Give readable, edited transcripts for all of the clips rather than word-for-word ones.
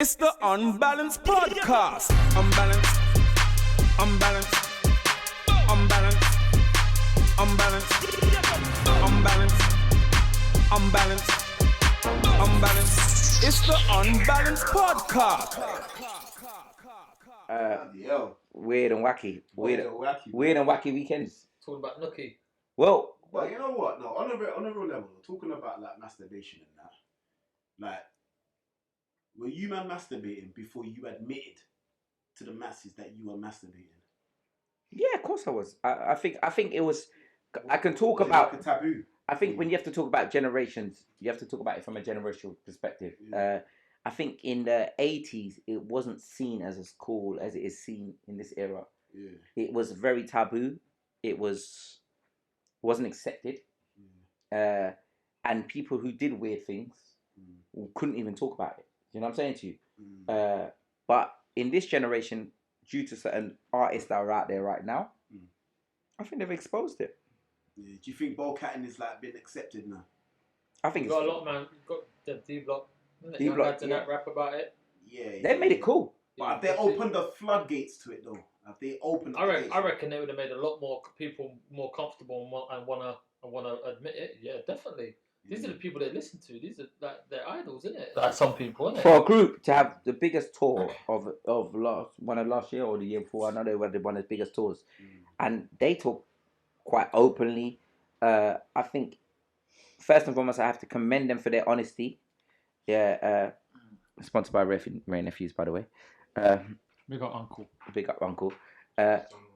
It's the Unbalanced Podcast. Unbalanced, unbalanced, unbalanced, unbalanced, unbalanced, unbalanced, unbalanced. It's the Unbalanced Podcast. Weird and wacky. Weird and wacky weekends. Talking about Nookie. Well, but you know what? No, on a real level, talking about like masturbation and that, like, were you man masturbating before you admitted to the masses that you were masturbating? Yeah, of course I was. I think it was. I can talk Was it about like a taboo. I think when you have to talk about generations, you have to talk about it from a generational perspective. Yeah. I think in the 80s, it wasn't seen as cool as it is seen in this era. Yeah. It was very taboo. It wasn't accepted. And people who did weird things couldn't even talk about it. You know what I'm saying to you? But in this generation, due to certain artists that are out there right now, I think they've exposed it. Yeah. Do you think bowcatting is like been accepted now? I think You've got a lot, man. You've got the D-Block. D-Block, to that rap about it. Yeah. They made it cool. But have they opened the floodgates to it though? Have they opened? I reckon they would have made a lot more people more comfortable and wanna admit it. Yeah, definitely. These are the people they listen to. These are like their idols, isn't it? Like some people, isn't it? For a group to have the biggest tour of last year or the year before, I know they were one of the biggest tours, and they talk quite openly. I think first and foremost, I have to commend them for their honesty. Yeah, sponsored by Ray Nephews, by the way. Big up Uncle. Big up Uncle.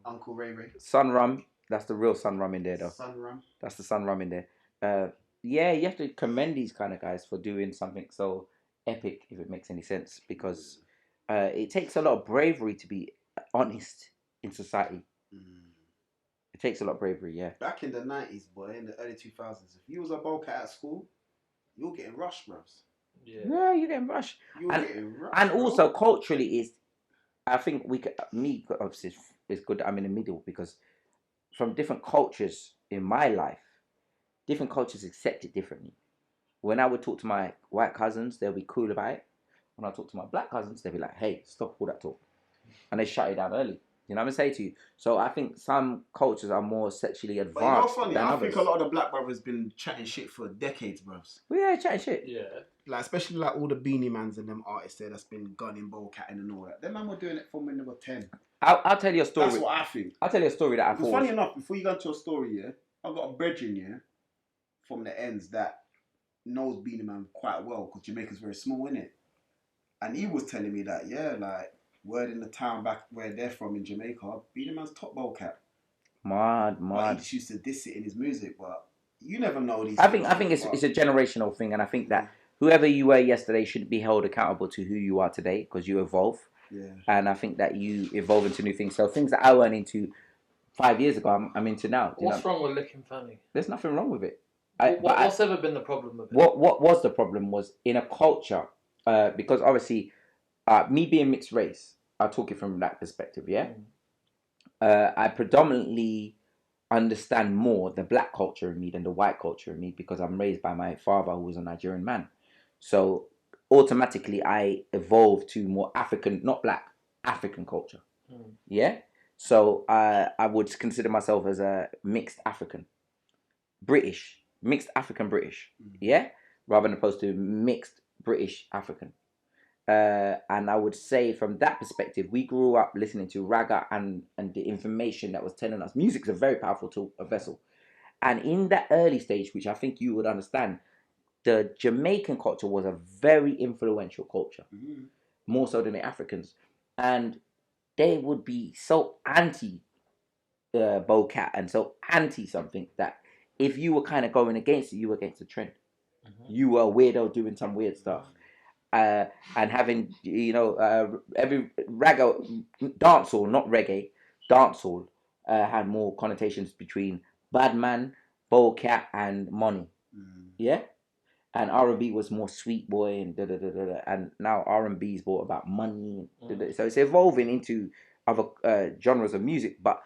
Uncle Ray. Sun Rum, that's the real Sun Rum in there, though. Sun Rum. That's the Sun Rum in there. Yeah, you have to commend these kind of guys for doing something so epic, if it makes any sense, because it takes a lot of bravery to be honest in society. It takes a lot of bravery, yeah. Back in the 90s, boy, in the early 2000s, if you was a bowcat at school, you were getting rushed, bruv. Yeah, you're getting rushed. You were getting rushed. And also, culturally, I think obviously, it's good that I'm in the middle, because from different cultures in my life, different cultures accept it differently. When I would talk to my white cousins, they'll be cool about it. When I talk to my black cousins, they'll be like, hey, stop all that talk. And they shut it down early. You know what I'm saying to you? So I think some cultures are more sexually advanced. But you know, funny, than I others. think a lot of the black brothers been chatting shit for decades, bros. Well, yeah, chatting shit. Yeah. Like, especially like all the Beanie Mans and them artists there that's been gunning, bowcatting and all that. Them man were doing it from when they were 10. I'll tell you a story. That's what I think. I'll tell you a story that I Because thought. funny enough, before you go into a story, yeah, I've got a brethren, yeah, from the ends that knows Beanie Man quite well, because Jamaica's very small, innit? And he was telling me that, yeah, like, word in the town back where they're from in Jamaica, Beanie Man's top bowcat. Mad. But he just used to diss it in his music, but you never know these I think it's a generational thing, and I think that whoever you were yesterday should be held accountable to who you are today, because you evolve. Yeah. And I think that you evolve into new things. So things that I weren't into 5 years ago, I'm into now. What's wrong with licking fanny? There's nothing wrong with it. What's ever been the problem with it? What was the problem was in a culture, because obviously, me being mixed race, I'll talk it from that perspective, yeah? I predominantly understand more the black culture in me than the white culture in me, because I'm raised by my father, who was a Nigerian man. So automatically I evolved to more African, not black, African culture. Yeah? So I would consider myself as a mixed African. Mixed African British. Yeah? Rather than opposed to mixed British African. And I would say from that perspective, we grew up listening to ragga and the information that was telling us. Music's a very powerful tool, a vessel. And in that early stage, which I think you would understand, the Jamaican culture was a very influential culture, more so than the Africans. And they would be so anti bowcat and so anti something that if you were kind of going against it, you were against the trend. You were a weirdo doing some weird stuff. And having, every ragga dancehall, not reggae, dancehall had more connotations between bad man, bowcat, and money. Yeah? And R&B was more sweet boy and da-da-da-da-da. And now R&B is more about money. So it's evolving into other genres of music. But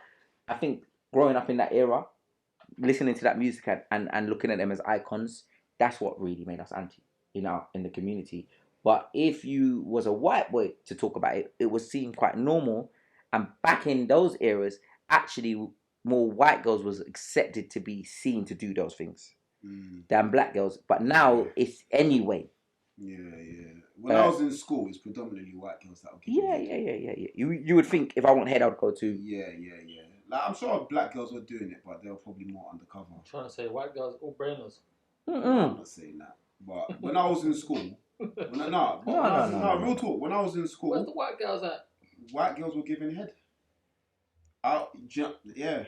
I think growing up in that era, listening to that music and looking at them as icons, that's what really made us anti in the community. But if you was a white boy to talk about it, it was seen quite normal. And back in those eras, actually, more white girls was accepted to be seen to do those things than black girls. But now it's anyway. Yeah. When I was in school, it's predominantly white girls that were giving head. You would think if I want head, I'd go to. Yeah. Like, I'm sure black girls were doing it, but they were probably more undercover. I'm trying to say white girls all brainers. No, I'm not saying that. But when I was in school, real talk. When I was in school, Where's the white girls at? white girls were giving head. Yeah.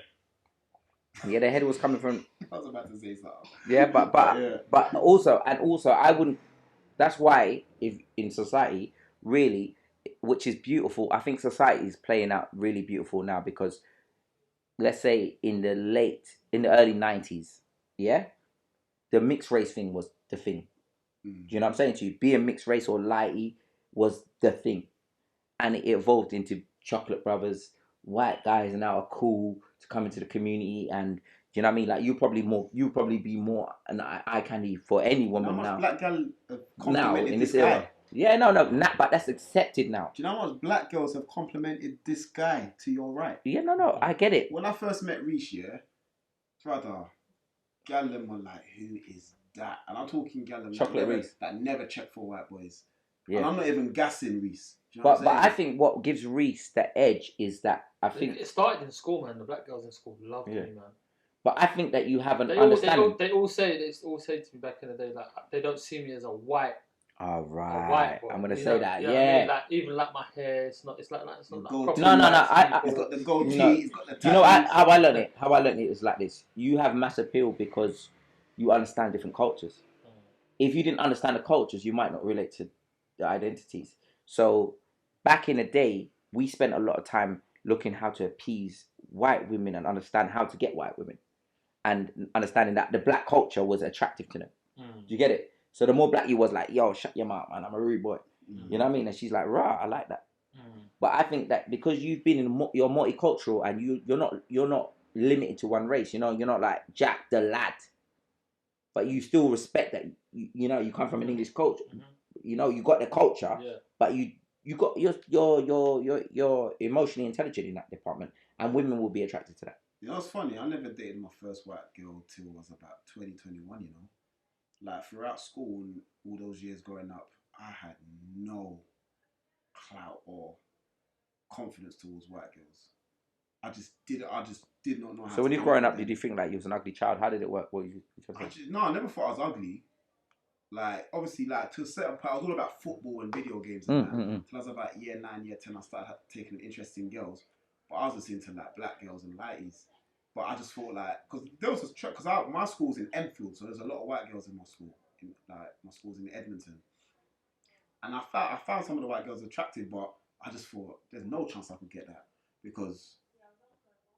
Yeah, the head was coming from. I was about to say something. Yeah, but also I wouldn't. That's why if in society really, which is beautiful. I think society is playing out really beautiful now because, let's say in the early 90s, yeah, the mixed race thing was the thing. Do you know what I'm saying to you? Being mixed race or lighty was the thing, and it evolved into chocolate brothers. White guys now are cool to come into the community, and do you know what I mean? Like you probably be more an eye candy for any woman now. Black girl Now in this era, yeah, no, but that's accepted now. Do you know how much black girls have complimented this guy to your right? Yeah, no, I get it. When I first met Reese, brother, gal them were like, who is that? And I'm talking gal them that never check for white boys. Yeah. And I'm not even gassing Reese. You know but I think what gives Reese the edge is that I think it started in school, man. The black girls in school loved me, man. But I think that you have an understanding. They all say to me back in the day, like they don't see me as a white. All right, I'm gonna say that. Yeah, I mean? Like even like my hair, it's not like it's not like no. He's got the goatee. He's got the tattoos. You know how I learned it? How I learned it is like this. You have mass appeal because you understand different cultures. If you didn't understand the cultures, you might not relate to the identities. So back in the day, we spent a lot of time looking how to appease white women and understand how to get white women, and understanding that the black culture was attractive to them. Do you get it? So the more black you was like, yo, shut your mouth, man, I'm a rude boy. You know what I mean? And she's like, rah, I like that. But I think that because you've been you're multicultural and you're not limited to one race. You know, you're not like Jack the lad, but you still respect that. You know, you come from an English culture. You know, you got the culture, but you got you're emotionally intelligent in that department, and women will be attracted to that. You know, it's funny. I never dated my first white girl till I was about 2021. You know. Like throughout school and all those years growing up, I had no clout or confidence towards white girls. I just did not know how. So when you were growing up, did you think like you was an ugly child? How did it work? I never thought I was ugly. Like obviously, like to a certain point, I was all about football and video games and that. Till I was about year 9, year 10, I started taking an interest in girls. But I was just into like black girls and lighties. But I just thought like, because there was my school's in Enfield, so there's a lot of white girls in my school. My school's in Edmonton, and I found some of the white girls attractive, but I just thought there's no chance I could get that because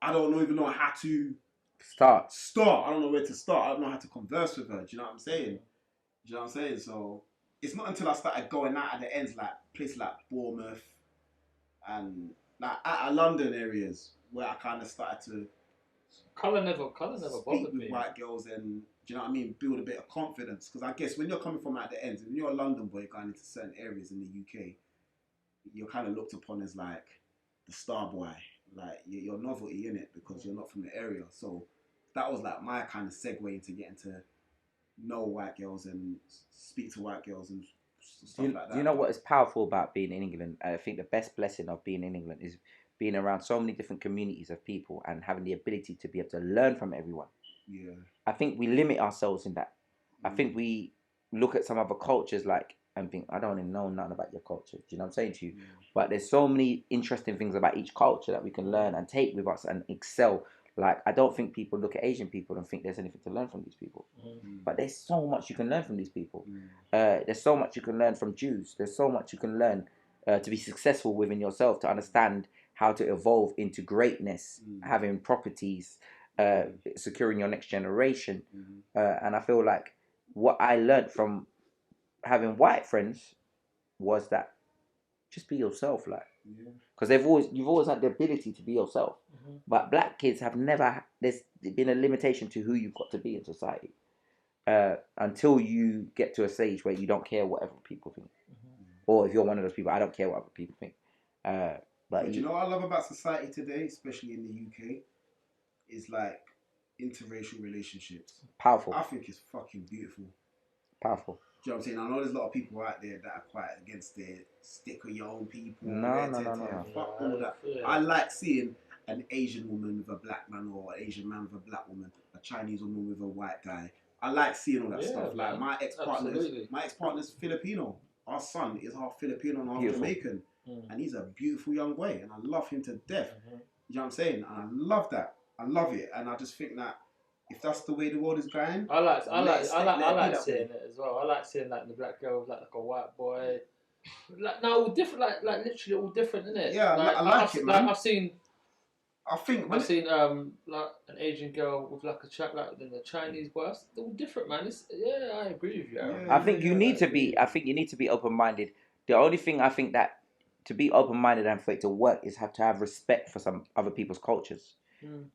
I don't even know how to start. I don't know where to start. I don't know how to converse with her. Do you know what I'm saying? So it's not until I started going out at the ends, like places like Bournemouth and like out of London areas, where I kind of started to. Colour never bothered me. White girls and, do you know what I mean, build a bit of confidence. Because I guess when you're coming from at the ends, when you're a London boy going into certain areas in the UK, you're kind of looked upon as like the star boy. Like you're novelty in it because you're not from the area. So that was like my kind of segue into getting to know white girls and speak to white girls and stuff like that. Do you know what is powerful about being in England? I think the best blessing of being in England is being around so many different communities of people and having the ability to be able to learn from everyone. Yeah. I think we limit ourselves in that. I think we look at some other cultures like and think, I don't even know nothing about your culture. Do you know what I'm saying to you? But there's so many interesting things about each culture that we can learn and take with us and excel. Like, I don't think people look at Asian people and think there's anything to learn from these people. But there's so much you can learn from these people. There's so much you can learn from Jews. There's so much you can learn to be successful within yourself, to understand how to evolve into greatness, having properties, securing your next generation. And I feel like what I learned from having white friends was that just be yourself, like. Because you've always had the ability to be yourself. But black kids have never, there's been a limitation to who you've got to be in society until you get to a stage where you don't care whatever people think. Or if you're one of those people, I don't care what other people think. But But you know what I love about society today, especially in the UK, is like interracial relationships. powerful, I think it's fucking beautiful. powerful. Do you know what I'm saying? I know there's a lot of people out there that are quite against it. Stick with your own people. No. Fuck all that. Yeah. I like seeing an Asian woman with a black man, or an Asian man with a black woman, a Chinese woman with a white guy. I like seeing all that Yeah, stuff. Like man. my Absolutely. ex-partner's Filipino. Our son is half Filipino and half Beautiful. Jamaican. Mm. And he's a beautiful young boy, and I love him to death. Mhm. You know what I'm saying? And I love that. I love it, and I just think that if that's the way the world is going, I like let it be that seeing way. it as well. I like seeing like the black girl with like a white boy. Like no, all different. Like literally all different, isn't it? Yeah, I like it, man. Like I think when I've seen like an Asian girl with like a chat like then a Chinese boy. They're all different, man. I agree with you. Aaron. Yeah. I think you need to be. I think you need to be open-minded. The only thing I think that to be open-minded and for it to work is have to have respect for some other people's cultures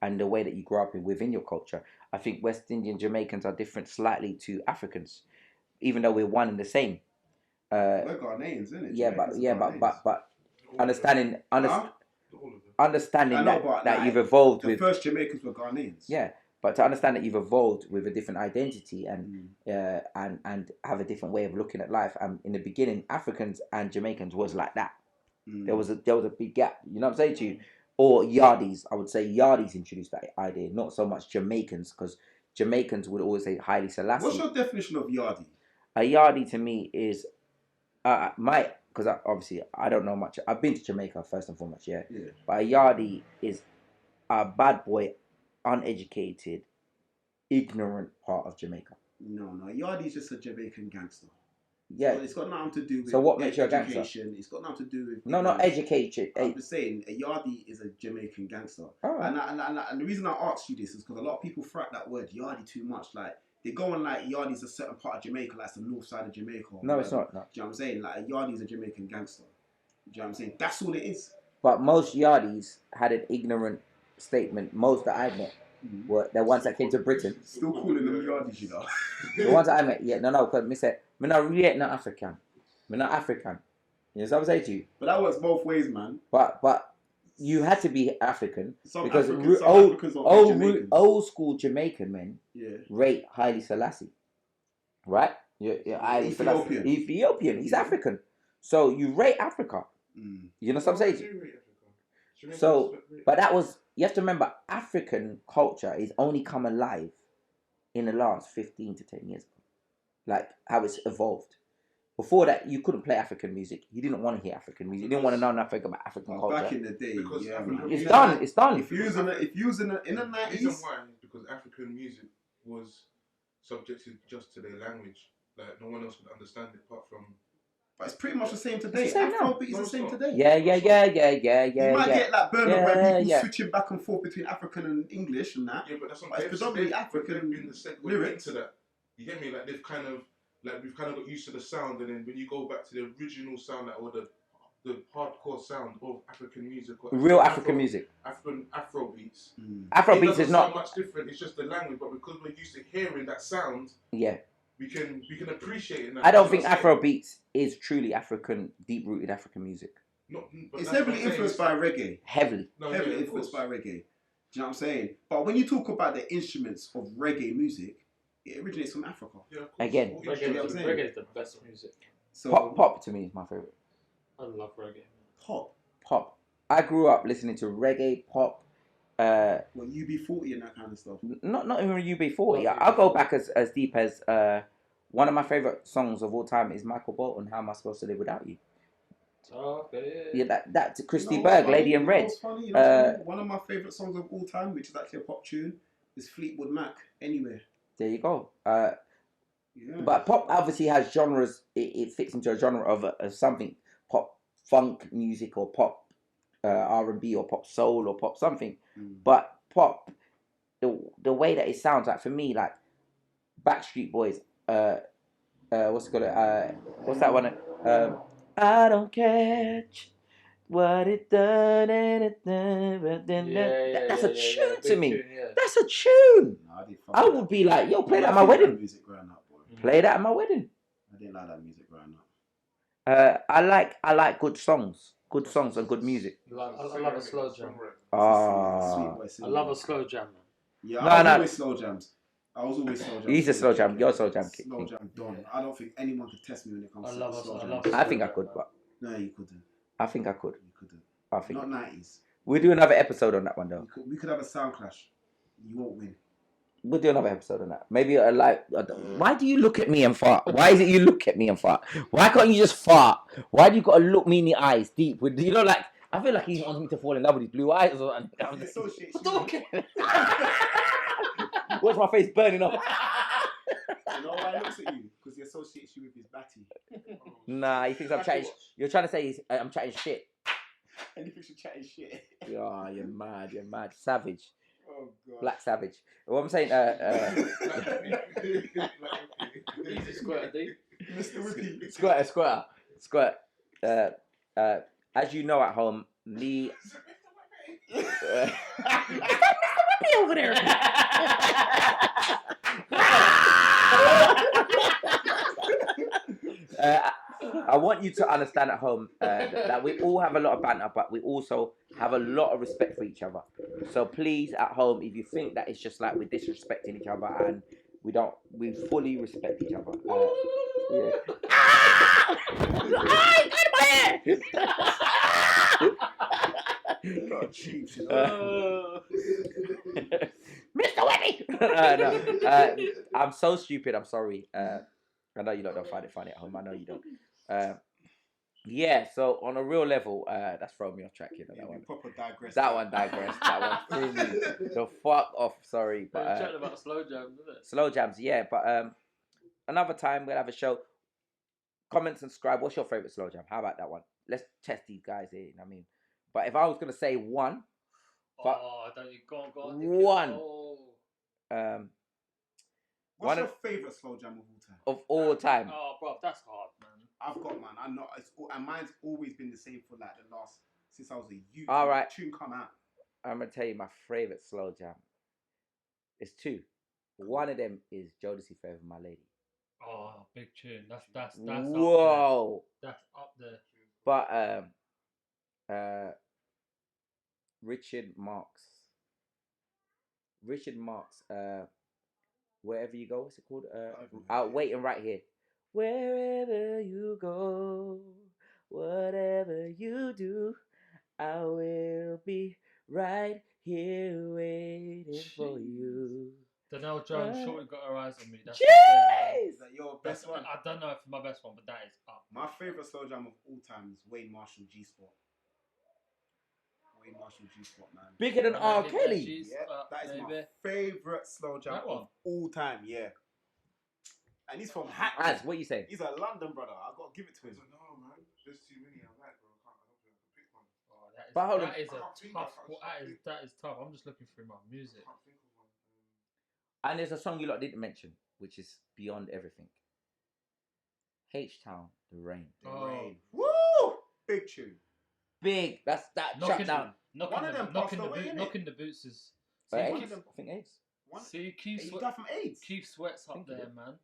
and the way that you grow up within your culture. I think West Indian Jamaicans are different slightly to Africans, even though we're one and the same. we're Ghanaians, isn't it? Yeah, but understanding Huh? understanding I know, that, but that like, you've evolved the with first Jamaicans were Ghanaians. yeah, but to understand that you've evolved with a different identity and have a different way of looking at life. And in the beginning, Africans and Jamaicans was like that. There was a big gap. You know what I'm saying to you? Or Yardis, I would say Yardis introduced that idea, not so much Jamaicans, because Jamaicans would always say Haile Selassie. What's your definition of Yardi? A Yardi to me is because obviously I don't know much. I've been to Jamaica first and foremost, yeah. But a Yardi is a bad boy, uneducated, ignorant part of Jamaica. No, Yardi is just a Jamaican gangster. Yeah. So it's got nothing to do with So what makes you a gangster? education. It's got nothing to do with No, not educated. I'm just saying, a Yardi is a Jamaican gangster. All right. And the reason I asked you this is because a lot of people throw out that word Yardi too much. Like, they go on like Yardi's a certain part of Jamaica, like it's the north side of Jamaica. No, it's not. No. Do you know what I'm saying? Like, a Yardi is a Jamaican gangster. Do you know what I'm saying? That's all it is. But most Yardis had an ignorant statement. Most that I met were the ones that came to Britain. Still calling them Yardis, you know. The ones that I met, because me said, me not really not African. Me not African. You know what I'm saying to you? But that works both ways, man. But you had to be African Some because Africans are Jamaicans. old school Jamaican men Yeah. rate Haile Selassie, right? Yeah, Haile Ethiopian. Selassie. Ethiopian. He's African, so you rate Africa. You know what I'm saying? So, but you have to remember, African culture is only come alive in the last 15 to 10 years, like how it's evolved. Before that, you couldn't play African music. You didn't want to hear African music. You didn't want to know nothing about African culture. Back in the day, Because yeah, African man. It's done. It's done. If you was in the The reason 90s, why is because African music was subjected just to their language. Like no one else would understand it apart from. but it's pretty much the same today. It's the same now. Afrobeat is No, the it's same not. today. Yeah. You might get like Burma where people Yeah. switching back and forth between African and English and that. Yeah, but that's what But it's predominantly African been the segue lyrics. into that. You get me? Like we've kind of got used to the sound, and then when you go back to the original sound, like, or the hardcore sound of African music, or Real African music. Afro beats. Afrobeats doesn't is not. sound much different. It's just the language, but because we're used to hearing that sound, Yeah. we can appreciate it now. I don't think You know what I'm saying? Afrobeats is truly African, deep-rooted African music. But It's that's heavily what I'm saying. influenced by reggae. Heavily. No, Heavily yeah, of influenced course. by reggae. Do you know what I'm saying? But when you talk about the instruments of reggae music, it originates from Africa. Yeah, of course. Again. All instruments. Reggae is the best music. So Pop to me is my favorite. I love reggae. Pop. I grew up listening to reggae, pop. Well, UB40 and that kind of stuff. Not even UB40. Not I'll go UB40. back as deep as one of my favorite songs of all time is Michael Bolton. How am I supposed to live without you? Oh, okay. Yeah, that to Christy You know what's Berg, funny? Lady in You know Red. what's funny? You know what's funny? One of my favourite songs of all time, which is actually a pop tune, is Fleetwood Mac. Anywhere. There you go. Yeah. But pop obviously has genres. It fits into a genre of something pop funk music or pop R&B or pop soul or pop something. But pop, the way that it sounds, like for me, like Backstreet Boys. What's it called? What's that one? I don't catch what it done and it done, but then that's a tune to Big me. tune, yeah. That's a tune. No, I didn't fuck I with would that. be like, yo, play I that at my didn't like wedding. that music growing up, boy. Play that at my wedding. I didn't like that music growing up. I like good songs and good music. I love a slow jam. Sweet Ah, boy I singer. love a slow jam, man. Yeah, No, I was no. always slow jams. He's a slow jam. You're a slow jam king. Slow jam done. Yeah. I don't think anyone could test me when it comes I to love slow I jams. love I think I could, but No, you couldn't. I think I could. You couldn't. I think Not 90s. we'll do another episode on that one though. We could have a sound clash. You won't win. We'll do another episode on that. Maybe why do you look at me and fart? Why is it you look at me and fart? Why can't you just fart? Why do you got to look me in the eyes deep? With like I feel like he wants me to fall in love with his blue eyes or something. I'm He just- associates you. Watch my face burning up. You know why he looks at you? Because he associates you with his batty. Nah, he thinks I'm chatting. You're trying to say I'm chatting shit. And he thinks you're chatting shit. Yeah, you're mad. Savage. Oh god. Black savage. What I'm saying, Easy square, D. Mr. Whippy. squirt. As you know at home, Lee. Over there. I want you to understand at home that we all have a lot of banter, but we also have a lot of respect for each other. So please, at home, if you think that it's just like we're disrespecting each other and we fully respect each other. Yeah. God, cheap, you know. Mr. Webby! No. I'm so stupid. I'm sorry. I know you lot don't find it funny at home. I know you don't. Yeah, so on a real level, that's throwing me off track, you know, that one. Proper digress. That one digressed. That one threw me the fuck off. Sorry, We're but chatting about slow jams, isn't it? slow jams, yeah. But another time we'll have a show. Comment, subscribe. What's your favorite slow jam? How about that one? Let's test these guys here. You know what I mean, but if I was gonna say one, Don't you go on. One. What's one your favourite slow jam of all time? of all time. Oh, bro, that's hard, man. I've got man. I'm not. And mine's always been the same for like the last since I was a youth. All right. Tune come out. I'm gonna tell you my favorite slow jam. It's two. One of them is Jodeci Forever My Lady. Oh, big tune. That's Whoa. Up there. That's up there. But Richard Marx, Wherever You Go, what's it called? Waiting Right Here. Wherever you go, whatever you do, I will be right here waiting for you. Danelle Jones, Shorty Got Her Eyes on Me. That's Jeez! Is that your best one? I don't know if it's my best one, but that is up. My favourite slow jam of all time is Wayne Marshall G Sport. Wayne Marshall G Sport, man. Bigger than R. Kelly. Yeah, that is my baby. favourite slow jam That one? of all time. Yeah. And he's from Hackney. Az, what you saying? He's a London brother. I gotta give it to him. No, man. There's too many I like, bro. I don't think I can pick one. Oh, that is, But hold on. that is a I can't think tough. of- That is tough. I'm just looking through my music. I can't think of one. And there's a song you lot didn't mention, which is beyond everything. H-Town, The Rain. The Oh. Rain. Woo! Big tune. Big. That's that Knocking shut down. One of them passed away, innit? knocking the boots is. But one AIDS, of them- I think AIDS. One? See, He died from AIDS. Keith Sweat's up Think he there, did. man.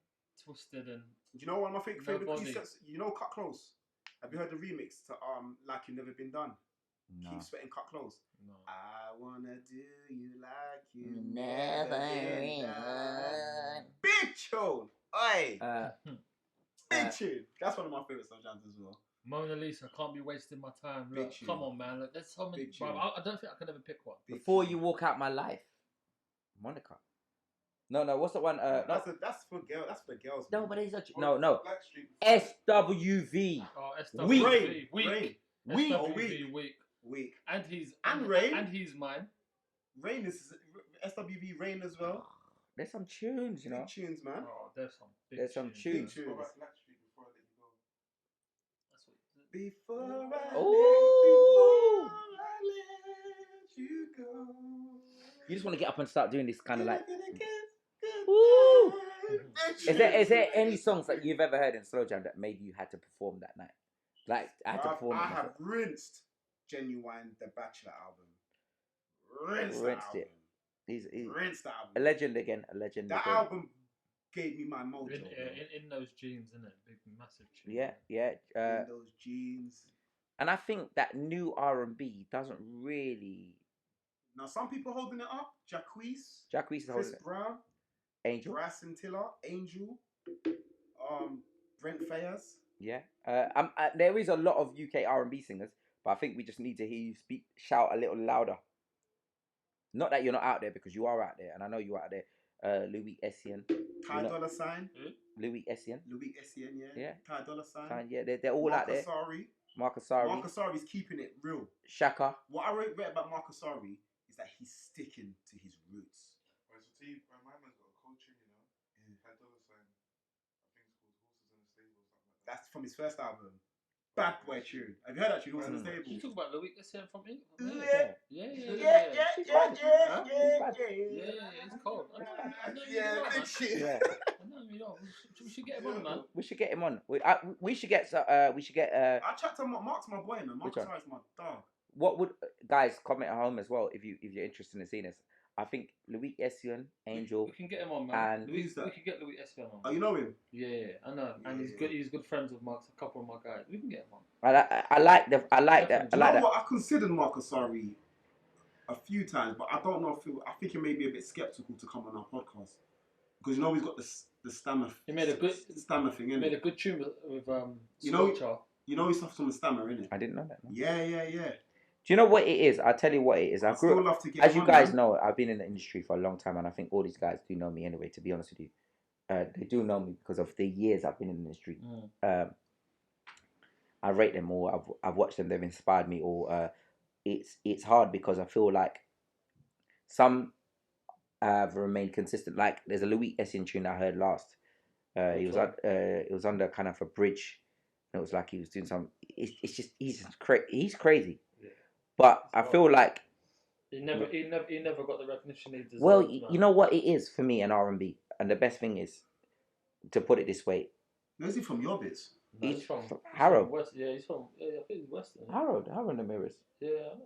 Twisted and Do you know one of my favorite Nobody. Keith Sweats? You know Cut Close? Have you heard the remix to Like You've Never Been Done? No. Keith Sweat and Cut Close. no. I wanna do you like you Never been done. done. Big tune! Oi! Big tune! That's one of my favourite slow jams as well. Mona Lisa, can't be wasting my time. Big Look, tune. come on, man. Look, there's so many. Big Bro, tune. I don't think I can ever pick one. Big Before tune. You Walk Out My Life. Monica. No, what's the one? That's for girls. That's for girls. No, man. but it's no. Blackstreet. SWV. Oh, Weak. SWV, weak. Rain. Weak. SWV, weak. Weak. And he's And Rain. And he's mine. Rain is SWV Rain as well. There's some tunes, you know. Big tunes, man. Oh, there's some. Big There's some tunes. tunes. Big What tunes. about Blackstreet Before I Let You Go? That's what. Before I Ooh. let you go. You just want to get up and start doing this kind of like. Ooh. Ooh. Is there any songs that you've ever heard in slow jam that made you had to perform that night? Like I had to perform. I it have myself. rinsed Genuine the Bachelor album. Rinsed Rinsed the it. album. He's Rinsed the album. a legend again. A legend. That again. album gave me my mojo. In those jeans, innit? Big, massive jeans. Yeah. In those jeans. And I think that new R&B doesn't really. Now some people holding it up. Jacquees, Jacquees is holding Chris it. Brown, Angel. Bryson Tiller, Angel, Brent Fayez. Yeah. There is a lot of UK R&B singers, but I think we just need to hear you shout a little louder. Not that you're not out there, because you are out there, and I know you're out there. Louis Essien. Ty Dolla Sign. Louis Essien. Louis Essien, yeah. Ty Dolla Sign. Yeah, they're all out there. Marcus Sari. Marcus Sari's keeping it real. Shaka. What I read about Marcus Sari is that he's sticking to his roots. Right, so my man's got a coaching, you know. Ty Dolla Sign. I think it's called Horses in the Stable or something like that. That's from his first album. Bad boy tune. Have you heard that tune? Horses in the Stable. You talk about Louis Essien from England? Yeah. It's cold. I know big shit. Yeah. I know you know. We should get him on, man. We should get him on. We should get. I chat to Mark's my boy, man. Mark's Sari's my dog. What would guys comment at home as well if you're interested in seeing this? I think Louis Essien, Angel. We can get him on, man. And We can get Louis Essien on. Oh, you know him? Yeah, I know. And he's good. He's good friends with a couple of my guys. We can get him on. I like that. I like that. What? I've considered Marcus Sari a few times, but I don't know if I think he may be a bit skeptical to come on our podcast because you know he's got the stammer. He made a good stammer thing, innit? He made a good tune with you know he suffers from the stammer, innit? I didn't know that. No? Yeah. Do you know what it is? I'll tell you what it is. I grew up, as you guys know, I've been in the industry for a long time, and I think all these guys do know me anyway, to be honest with you. They do know me because of the years I've been in the industry. I rate them all. I've watched them. They've inspired me all. It's hard because I feel like some have remained consistent. Like there's a Louis Essien tune I heard last. It was under kind of a bridge. And it was like he was doing some. It's just he's crazy. But I feel like he never got the recognition he deserved. Well, you know what it is for me and R&B, and the best thing is to put it this way. Where's he from? Your bits? No, he's from Harrow. West. Yeah, he's from. I think he's Western. Harrow in the Mirrors.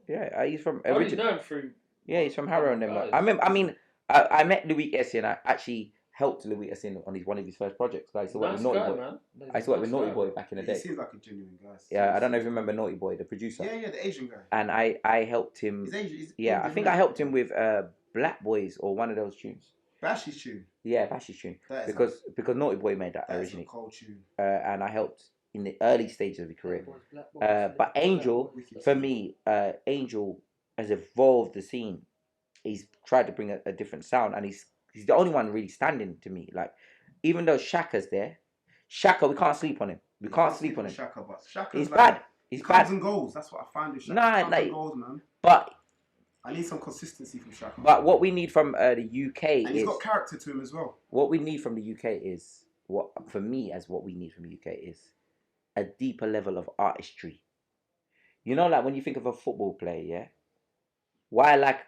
Yeah. He's from. I only know him through. Yeah, he's from Harrow in the Mirrors. I met Louis Essien. I actually helped Louis Essien on one of his first projects. I used to work with Naughty Boy. Man. I used to work with Naughty Boy back in the day. He seems like a genuine guy. Yeah, I don't know if you remember Naughty Boy, the producer. Yeah, the Asian guy. And I helped him. He's Asian. Yeah, I think I helped him with Black Boys or one of those tunes. Bashy's tune. Yeah, Bashy's tune. Because Naughty Boy made that originally. A cold tune. And I helped in the early stages of his career. But Angel, for me, Angel has evolved the scene. He's tried to bring a different sound, and he's the only one really standing to me. Like, even though Shaka's there, Shaka, we can't sleep on him. We can't sleep on him. Shaka, but Shaka's he's like, bad. He's comes bad. and goes. That's what I find with Shaka. Nah, comes and goes, man. But I need some consistency from Shaka. But what we need from the UK and he's got character to him as well. What we need from the UK is what we need from the UK is a deeper level of artistry. You know, like when you think of a football player, yeah. Why I like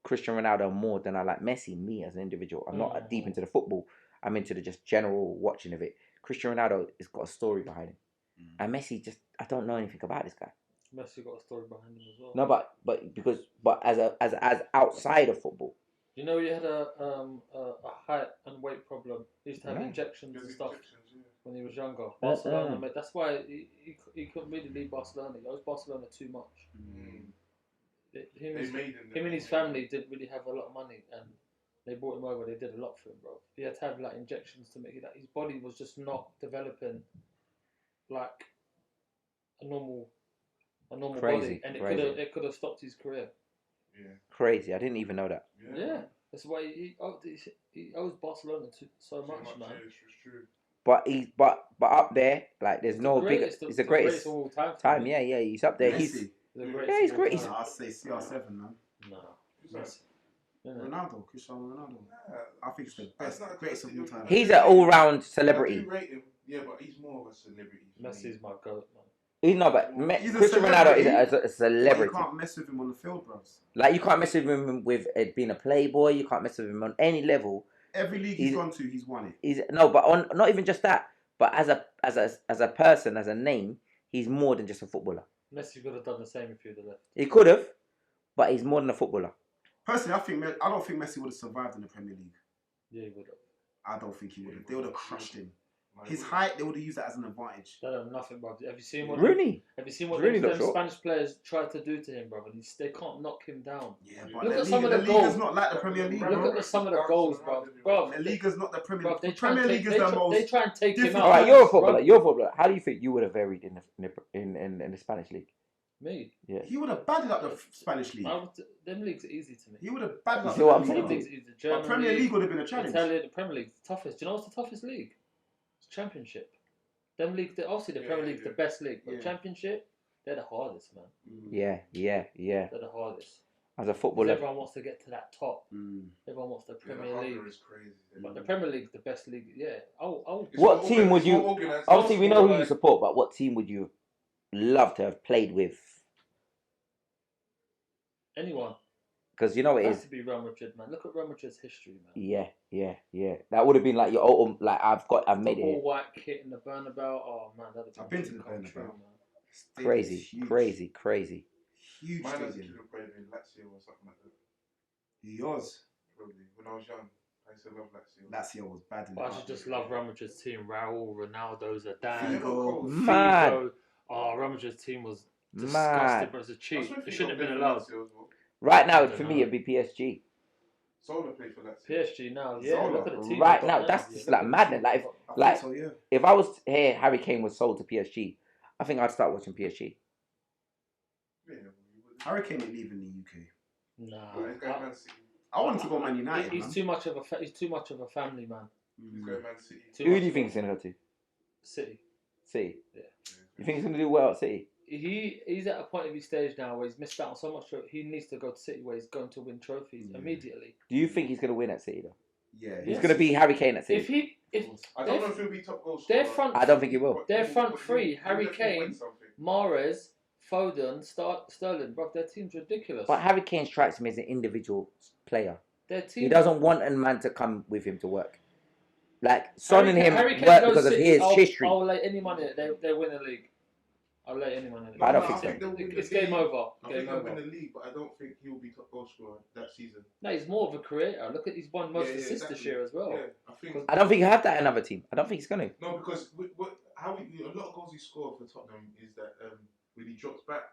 Cristiano Ronaldo more than I like Messi, me as an individual. I'm not deep into the football. I'm into the just general watching of it. Cristiano Ronaldo has got a story behind him. And Messi I don't know anything about this guy. Messi got a story behind him as well. No, but as outside of football. You know, he had a height and weight problem. He used to have injections and stuff when he was younger. Barcelona, mate. That's why he couldn't really leave Barcelona. He owes Barcelona too much. Him and his family didn't really have a lot of money, and they brought him over. They did a lot for him, bro. He had to have like injections to make it. His body was just not developing like a normal body, and it could have stopped his career. Yeah. Crazy. I didn't even know that. Yeah. That's why he owes Barcelona so much, man. It's true. But up there, like there's no bigger. It's the greatest all time. Yeah. He's up there. Messi. He's great. I'll say CR7, man. No. Messi. Ronaldo, Cristiano Ronaldo. I think it's the best, greatest of all time. He's an all-round celebrity. I do rate him, yeah, but he's more of a celebrity. Messi's my goat, man. He's not, but Cristiano Ronaldo is a celebrity. You can't mess with him on the field, bros. Like you can't mess with him with being a playboy. You can't mess with him on any level. Every league he's gone to, he's won it. But on not even just that. But as a person, as a name, he's more than just a footballer. Messi could have done the same if he'd have left. He could have, but he's more than a footballer. Personally, I don't think Messi would have survived in the Premier League. Yeah, he would have. I don't think he would have. They would have crushed him. Like, His what- height, they would have used that as an advantage. They don't have nothing, bro. Have you seen what? Really? Have you seen what Really them not sure. Spanish players tried to do to him, bro? And they can't knock him down. Yeah, Look but at the some of Liga, the the Liga's goals. not like the Premier League. Look at some of the goals, bro. The Liga's not the Premier Bro, League. they The try and Premier take, League is they, the try, most. they try and take him different- out. All right, you're a bro. footballer. You're a footballer. How do you think you would have varied in the Spanish league? Me. Yeah. He would have battered up the Spanish league. Them leagues are easy to me. He would have battered You up see what I'm the saying? Them Liga. leagues are easy. But German Premier League would have been a challenge. Italian, the Premier League, the toughest. Do you know what's the toughest league? It's Championship. Them leagues, obviously the Premier League's the best league, but Yeah. Championship, they're the hardest, man. Yeah. They're the hardest. As a 'Cause footballer, everyone wants to get to that top. Mm. Everyone wants the Yeah, the Premier hunger League. is crazy. But the Premier League's the best league. Yeah. It's What more team would it's you- more organised. obviously we know who you like- support, but what team would you love to have played with? Anyone. Because you know it It has is. to be Real Madrid, man. Look at Real Madrid's history, man. Yeah. That would have been like your ultimate. Like I've made The it. all white kit in the Bernabeu. Oh man, that'd have I've been to dream the come Bernabeu. true, man. Stadium's Crazy. Huge Mine as a stadium. kid played in Lazio or something like that. Yours. Probably when I was young, I used to love Lazio. Lazio was bad in But I should just love Real Madrid's team. Raul, Ronaldo, Zidane, Figo. Mad. Figo. Oh, Real Madrid's team was Mad. disgusting, but it was a That's cheat. when It Figo shouldn't have been played for allowed. Lazio as well. Right now, I don't for me, know. it'd be PSG. Sola played for Lazio. PSG now, yeah. Zola. Look at the team. Right they've got now, that's yeah, just look like at the madness. team Like, they've got. I Like- think so, yeah. If I was here, Harry Kane was sold to PSG. I think I'd start watching PSG. Yeah, you would. Harry Kane ain't leaving the UK. Nah, But he's going Man City. I want him to go Man United, he's man. too much of a he's too much of a family man. He's going Man City. Too Who much do you of think a- he's going to go to? City? City. Yeah. You think he's going to do well at City? He's at a point of his stage now where he's missed out on so much. He needs to go to City where he's going to win trophies Yeah. immediately. Do you think he's going to win at City though? Yeah, He's Yes. going to be Harry Kane at If City. I don't know if he'll be top goal their scorer. front I don't think he will. But Their he'll- front but three, he'll Harry definitely win Kane, something. Mahrez, Foden, Sterling, bro, their team's ridiculous. But Harry Kane strikes me as an individual player. Their team. He doesn't want a man to come with him to work. Like Son and him Harry Kane work goes because of City, his I'll history. lay any money they win the league. I'll lay any money. I don't No, think so. they'll win the It's league. game over. I Game think they'll over. win the league, but I don't think he'll be top goal scorer that season. No, he's more of a creator. Look at he's won most Yeah, assists exactly. this year as well. Yeah, I think. I don't think you have that in another team. I don't think he's going to. No, because a lot of goals he scored for Tottenham is that when he drops back.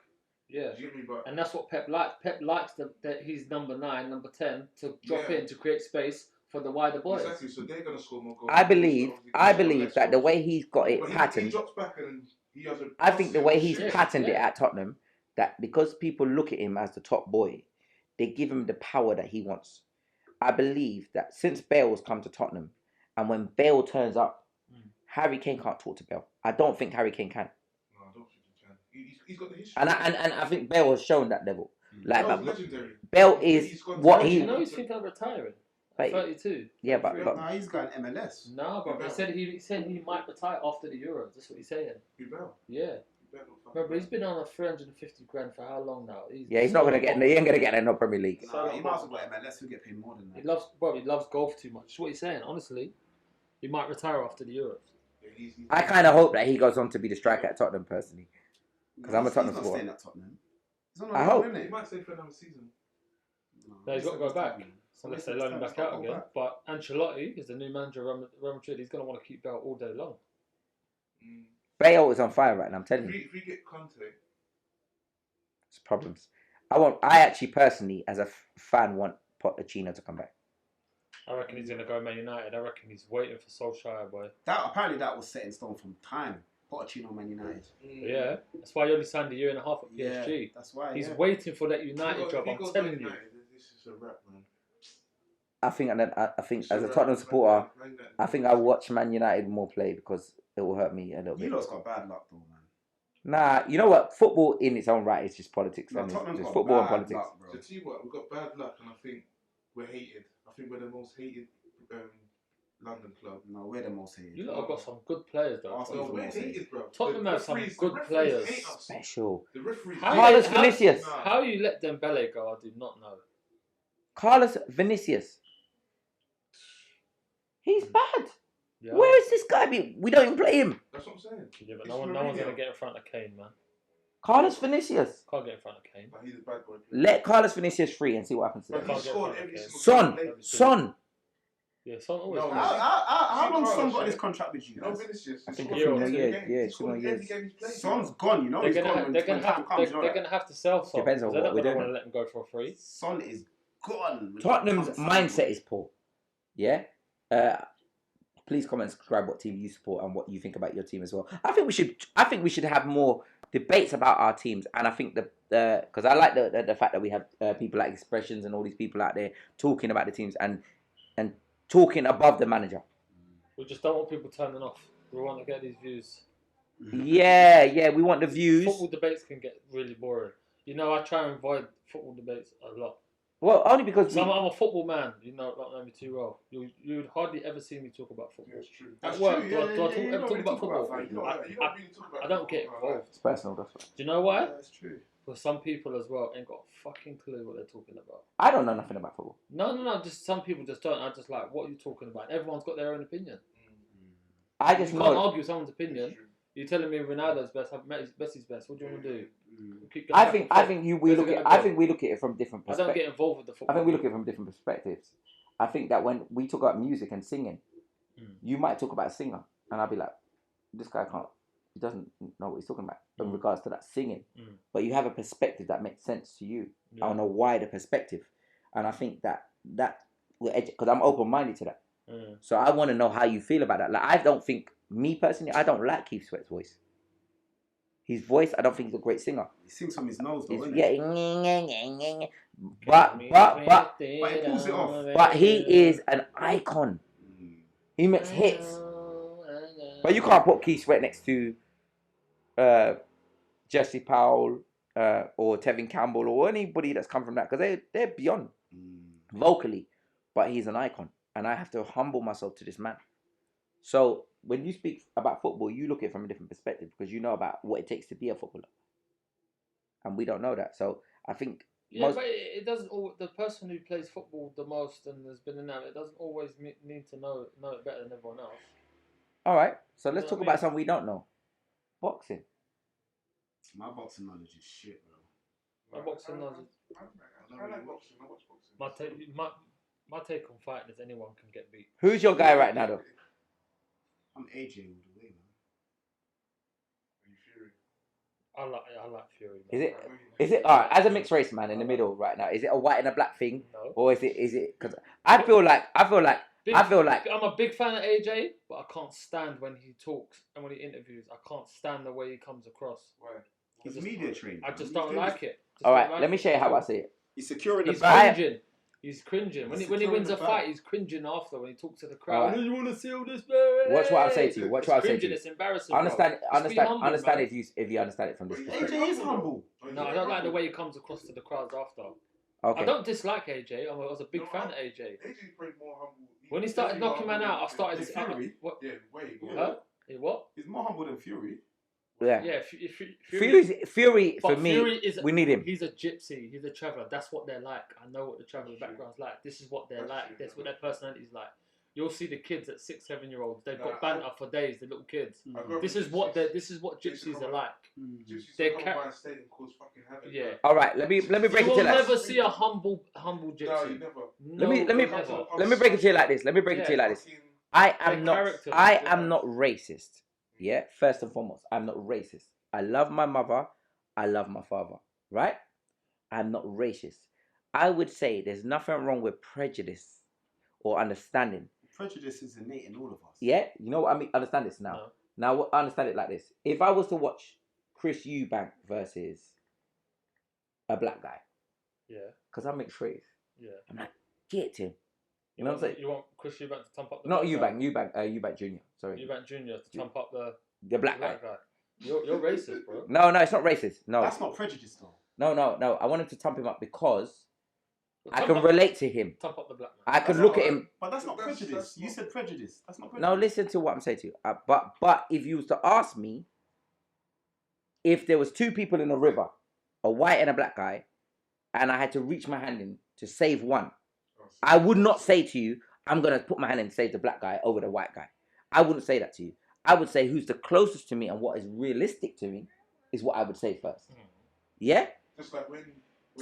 Yeah. Do you get me? But And that's what Pep likes. Pep likes that he's number 9, number 10 to drop Yeah. in to create space for the wider boys. exactly, so they're gonna score more goals. I believe Obviously, that the way he's got it but he patterned. drops back and he has a. I think the way he's shit. patterned it Yeah. at Tottenham, that because people look at him as the top boy, they give him the power that he wants. I believe that since Bale's come to Tottenham, and when Bale turns up, Harry Kane can't talk to Bale. I don't think Harry Kane can. No, I don't think he can. He's got the history. And I think Bale has shown that level. Like, Bale's but legendary. Bale He's is gone what to- he. You know he's thinking of retiring. But- 32. Yeah, but Nah, he's going MLS. No, bro. He said he might retire after the Euros. That's what he's saying. Who Bale? Yeah. Who Bale not Remember, he's been on a 350 grand for how long now? He ain't gonna get in no Premier League. Nah, he might as well go MLS. He'll get paid more than He that. loves golf too much. That's what he's saying. Honestly, he might retire after the Euros. Yeah, he's I kind of hope that he goes on to be the striker at Tottenham personally. 'Cause I'm a Tottenham He's not supporter. staying at Tottenham. He's on I a hope. run, He isn't it? might stay for another season. No, he's got to go back. Unless they loan him back out again. Back. But Ancelotti is the new manager of Real Madrid. He's going to want to keep Bale all day long. Mm. Bale is on fire right now. I'm telling If you, we get Conte, it's problems. I actually personally, as a fan, want Pochettino to come back. I reckon he's going to go Man United. I reckon he's waiting for Solskjaer, boy. Apparently that was set in stone from time. Pochettino, Man United. Yeah, that's why he only signed a year and a half at Yeah, PSG. that's why. He's yeah. waiting for that If he United goes- job. if he I'm goes telling Man you. United, this is a wrap, man. I think It's as a wrap. Tottenham supporter, Man United. I think I watch Man United more play because it will hurt me a little You bit. lot's got bad luck though, man. Nah, you know what? Football in its own right is just politics. No, and Tottenham's it's got football and bad politics. luck, bro. So tell you what, we've got bad luck, and I think we're hated. I think we're the most hated London club. No, we're the most hated. You lot have got some good players, though. Arsenal- No, we're hated, bro. Tottenham The have some referees- good the referees players. hate us. Special. The referees. How- Carlos how- Vinicius. Nah. How you let Dembele go, I do not know. Carlos Vinicius. He's bad. Yeah. Where is this guy? We don't even play him. That's what I'm saying. Yeah, but It's no one's going Mourinho. to get in front of Kane, man. Carlos Vinicius. Can't get in front of Kane. But he's a bad boy. player. Let Carlos Vinicius free and see what happens to But him. he Can't get scored front, every okay. single Son, game. Son. Yeah, Son always. No, plays. How long Carlos, Son got yeah. this contract with you You know, guys? Vinicius. I He's think got a few more every years, game. yeah, He's 2 got more every years. game he's played. Son's gone, you know. He's gone when time comes, you know they're that. gonna have to sell Son. Depends on They're what not we're gonna doing. want to let him go for free. Son is gone. when Tottenham's time comes, mindset boy. is poor. Yeah. Uh, please comment and subscribe what team you support and what you think about your team as well. I think we should have more debates about our teams, and I think because I like the fact that we have people like Expressions and all these people out there talking about the teams and talking above the manager. We just don't want people turning off. We want to get these views. Yeah, we want the views. Football debates can get really boring. You know, I try and avoid football debates a lot. Well, only because So I'm a football man. You know, don't know me too well. You'd hardly ever see me talk about football. That's true. At That's work, true, do yeah, I yeah, talk you don't about really talk football? about You don't really talk about I don't get football, involved. it's personal. That's right. Do you know why? Yeah, that's true. Because some people as well ain't got a fucking clue what they're talking about. I don't know nothing about football. No. Just some people just don't. I just like, what are you talking about? Everyone's got their own opinion. I just You can't know. argue someone's opinion. You're telling me Ronaldo's best, Messi's best. What do you want to do? Keep going I back think and forth. we Where's look it at. gonna I go? think we look at it from different I don't perspectives. get involved with the football. I think we look at it from different perspectives. I think that when we talk about music and singing, you might talk about a singer, and I'll be like, this guy can't. He doesn't know what he's talking about in regards to that singing. But you have a perspective that makes sense to you on a wider perspective, and I think that because I'm open-minded to that. So I want to know how you feel about that. Like, I don't think, me personally, I don't like Keith Sweat's voice. His voice, I don't think he's a great singer. He sings from his nose, though, isn't Yeah, but he pulls it off. but he is an icon. He makes hits. But you can't put Keith Sweat next to Jesse Powell or Tevin Campbell or anybody that's come from that, because they're beyond vocally. But he's an icon, and I have to humble myself to this man. So when you speak about football, you look at it from a different perspective because you know about what it takes to be a footballer, and we don't know that. So I think but it doesn't. The person who plays football the most and has been in that, it doesn't always need to know it better than everyone else. All right, so let's You know talk what I about mean? something we don't know. Boxing. My boxing knowledge is shit, bro. My boxing knowledge. I like boxing. I watch boxing. My take on fighting is anyone can get beat. Who's your guy right now, though? I'm AJ all the way, man. Are you Fury? I like Fury. Man. Is it all right as a mixed race man in the middle right now? Is it a white and a black thing, No. or is it? Because I feel like I'm I'm a big fan of AJ, but I can't stand when he talks and when he interviews. I can't stand the way he comes across. Why? He's media trained. I man. just He's don't doing like this- it. all right. Let me show you how I see it. He's securing the He's bag. cringing. He's cringing. When he securing wins the a bag. fight, he's cringing after when he talks to the crowd. Alright. You want to seal this, man? Watch what I say to you. Watch It's what I say cringing. to you. It's embarrassing. Understand humble, man. if you understand it from this perspective. AJ is humble. No, I don't like the way he comes across to the crowds after. Okay. I don't dislike AJ. I was a big fan of AJ. AJ's probably more humble. When he started knocking man out, I started. It's Fury. What? Yeah, way. Huh? What? He's more humble than Fury. Yeah. Yeah, Fury but for me. Fury is, we need him. He's a gypsy. He's a traveller. That's what they're like. I know what the traveller background's like. This is what they're like. That's what their personality's like. You'll see the kids at 6, 7-year-olds. They've got banter for days. The little kids. This is what gypsies are like. They're yeah. All right. Let me break You it to will you like never this. see a humble gypsy. No, you never. Let me never. break it to you like this. Let me break it to you like this. I am not racist. Yeah. First and foremost, I'm not racist. I love my mother. I love my father. Right? I'm not racist. I would say there's nothing wrong with prejudice or understanding. Prejudice is innate in all of us. Yeah, you know what I mean. Understand this now. No. Now, I understand it like this. If I was to watch Chris Eubank versus a black guy, Yeah. because I'm mixed race, Yeah. I'm like, get him. You know what I'm saying? You want Chris Eubank to thump up the Not black Eubank, guy? Eubank Jr. Sorry, Eubank Jr. to thump up the black guy. You're racist, bro. No, it's not racist. No, That's not prejudice, though. no. I wanted to thump him up because I Thump can up- relate to him. Thump up the black man. I can That's look not at him. But that's not That's- prejudice. that's You not- said prejudice. That's not prejudice. No, listen to what I'm saying to you. But if you was to ask me, if there was two people in a river, a white and a black guy, and I had to reach my hand in to save one, I would not say to you, I'm gonna put my hand in and save the black guy over the white guy. I wouldn't say that to you. I would say who's the closest to me and what is realistic to me is what I would say first. Yeah? Just like when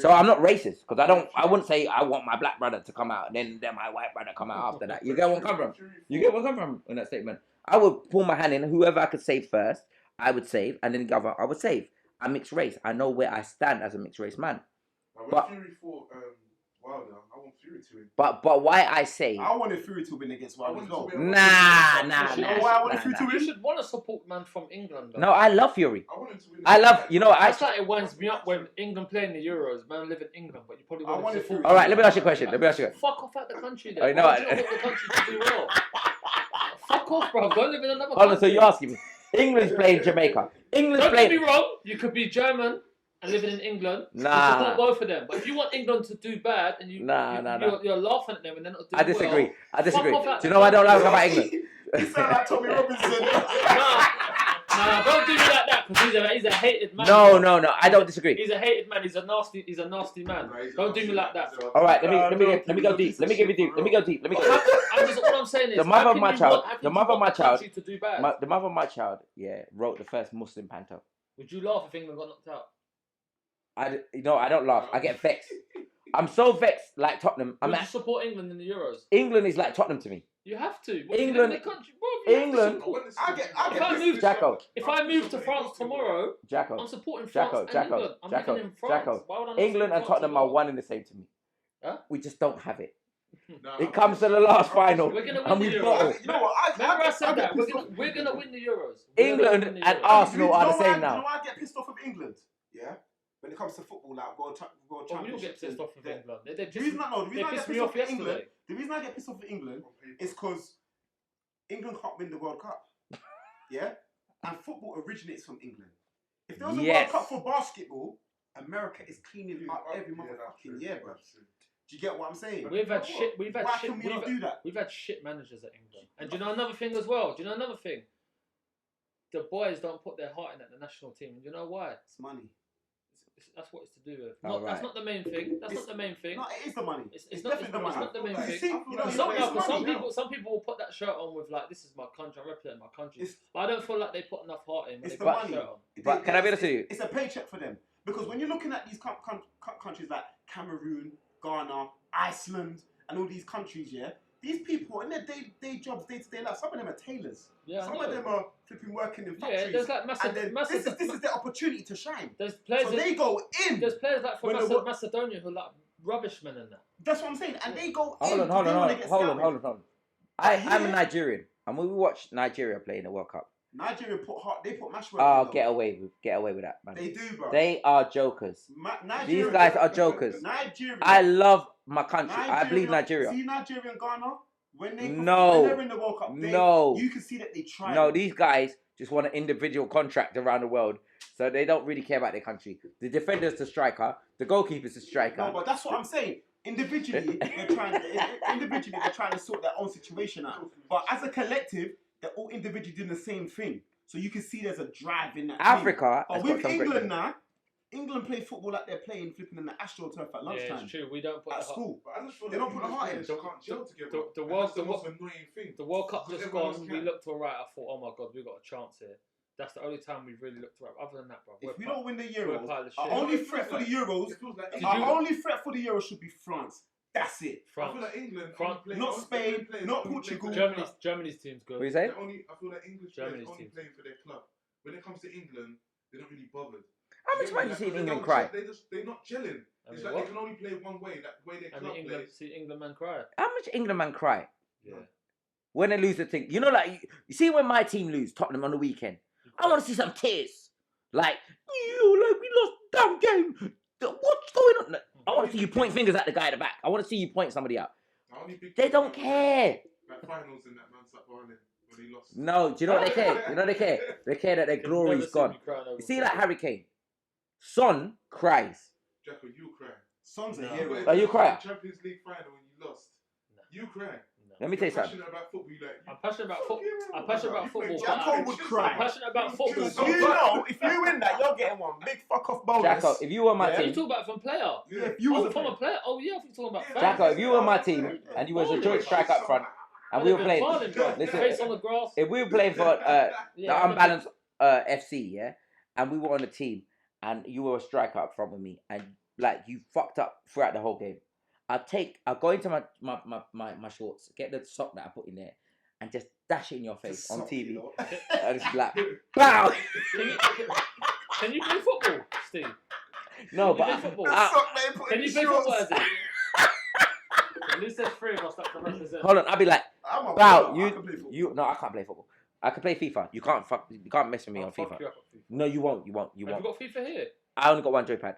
So I'm not racist because I wouldn't say I want my black brother to come out and then my white brother come out after that. You get where I'm coming from? You get where I'm coming from in that statement? I would pull my hand in. Whoever I could save first, I would save, and then the other I would save. I'm mixed race. I know where I stand as a mixed race man. When Fury fought Wilder, I want Fury to win. But why I say I wanted Fury to win against Wilder as well. Nah. You know why I wanted Fury to win? You should want to support man from England. Though. No, I love Fury. I want him to win. That's like it winds me up when England play in the Euros. Man, live in England, but you probably want to support. All right, let me ask you a question. Fuck off out the country then. I know. Why do you want the country to do well? Fuck off, bro. Go live in another country. Hold on, so you're asking me. England's playing Jamaica. Don't get me wrong. You could be German and living in England. Nah. Support both of them. But if you want England to do bad and you're laughing at them and they're not doing I disagree. well, I disagree. fuck Do off you know what I don't like about England? You sound like Tommy Robinson. Nah, don't do me like that because he's a hated man. No, I don't disagree. He's a hated man. He's a nasty man. Don't do me like that, bro. All right, let me go deep. Let me give you deep. Let me go deep. All I'm saying is The mother of my child, to do bad. the mother of my child, wrote the first Muslim panto. Would you laugh if England got knocked out? I don't laugh. I get vexed. I'm so vexed, like Tottenham. Would you support England in the Euros? England is like Tottenham to me. You have to. England, If I move to France tomorrow, I'm supporting France and England. I'm living in France. Why would I not England and support Tottenham are one and the same to me. Huh? We just don't have it. It comes to the last final, we're gonna and win we the bottle. Euros. Remember I said that we're gonna win the Euros. England and Arsenal are the same now. You know why I get pissed off of England? Yeah. When it comes to football, like World Championship. You'll get pissed off with England. The reason I get pissed off with England, the reason I get pissed off with England is because England can't win the World Cup. Yeah? And football originates from England. If there was a World Cup for basketball, America is cleaning up every motherfucking year, bro. Do you get what I'm saying? We've had shit. Why can we not do that? We've had shit managers at England. And do you know another thing as well? The boys don't put their heart in at the national team. And do you know why? It's money. That's what it's to do with. That's not the main thing. That's not the main thing. No, it is the money. It's definitely the money. It's not the main thing. Some people will put that shirt on with like, this is my country. I'm representing my country. But I don't feel like they put enough heart in when they put that shirt on. But can I be honest with you? It's a paycheck for them because when you're looking at these countries like Cameroon, Ghana, Iceland, and all these countries, these people in their day jobs, day-to-day life, some of them are tailors. Yeah, some of them are flipping working in factories. Yeah, there's like this is their opportunity to shine. There's players so they go in. There's players like from Macedonia who are like rubbish men and that. That's what I'm saying. And they go in. Hold on. I'm a Nigerian. And when we watched Nigeria play in the World Cup, Nigeria they put mash work. Get away with that, man. They do, bro. They are jokers. These guys are jokers. I love my country. I bleed Nigeria. See Nigeria and Ghana? When they're in the World Cup, you can see that they try. No, these guys just want an individual contract around the world. So they don't really care about their country. The defender's the striker. The goalkeeper's the striker. No, but that's what I'm saying. Individually, they're trying to sort their own situation out. But as a collective, they're all individually doing the same thing. So you can see there's a drive in that Africa. But with England now, England play football like they're playing flipping in the AstroTurf at lunchtime. Yeah, it's true. We don't put at school. But I just feel they don't put the heart in. They can't gel together. The World Cup just gone. We looked alright. I thought, oh my god, we got a chance here. That's the only time we've really looked alright. Other than that, bro. If we don't win the Euros, our only threat for the Euros should be France. That's it. France. I feel like England, not Spain, not Portugal. Germany's team's good. What you say? I feel like English players only playing for their club. When it comes to England, they're not really bothered. How much money you seen England cry? They're not gelling. It's like they can only play one way. That way their club plays. See England man cry. How much England man cry? Yeah. When they lose the thing, you know, like you see when my team lose Tottenham on the weekend, I want to see some tears. Like we lost damn game. What's going on? I want to see you point fingers at the guy at the back. I want to see you point somebody out. They don't care. Like finals in that man's up when he lost. No, do you know what they care? They care that their glory's gone. You see, like Harry Kane, Son cries. Jacko, you cry. Son's a hero. Oh, you cry? Champions League final when you lost. You cry. Let me tell you something. I'm passionate about football. I'm passionate about football. Jacko would cry. I'm passionate about football. So you know, if you win that, you're getting one big fuck off bonus. Jacko, if you were my team, you talk about from player. Yeah, if you was from a player. Oh yeah, I think you're talking about. Jacko, if you were my team and you was a joint strike up front, and we were playing. Listen, if we were playing for the unbalanced FC, and we were on a team, and you were a striker up front with me, and like you fucked up throughout the whole game, I'll go into my shorts, get the sock that I put in there, and just dash it in your face Just on sock, TV. you know. And it's like, BOW! Can you play football, Steve? No, You but play football? The sock they put Can in you the play football, shorts. Azzy? At least there's three of us that can represent. hold on, I'll be like, I'm a BOW! baller, I can play football. No, I can't play football. I can play FIFA. You can't mess with me I'll on fuck FIFA. you up at FIFA. No, you won't. Have you got FIFA here? I only got one joypad.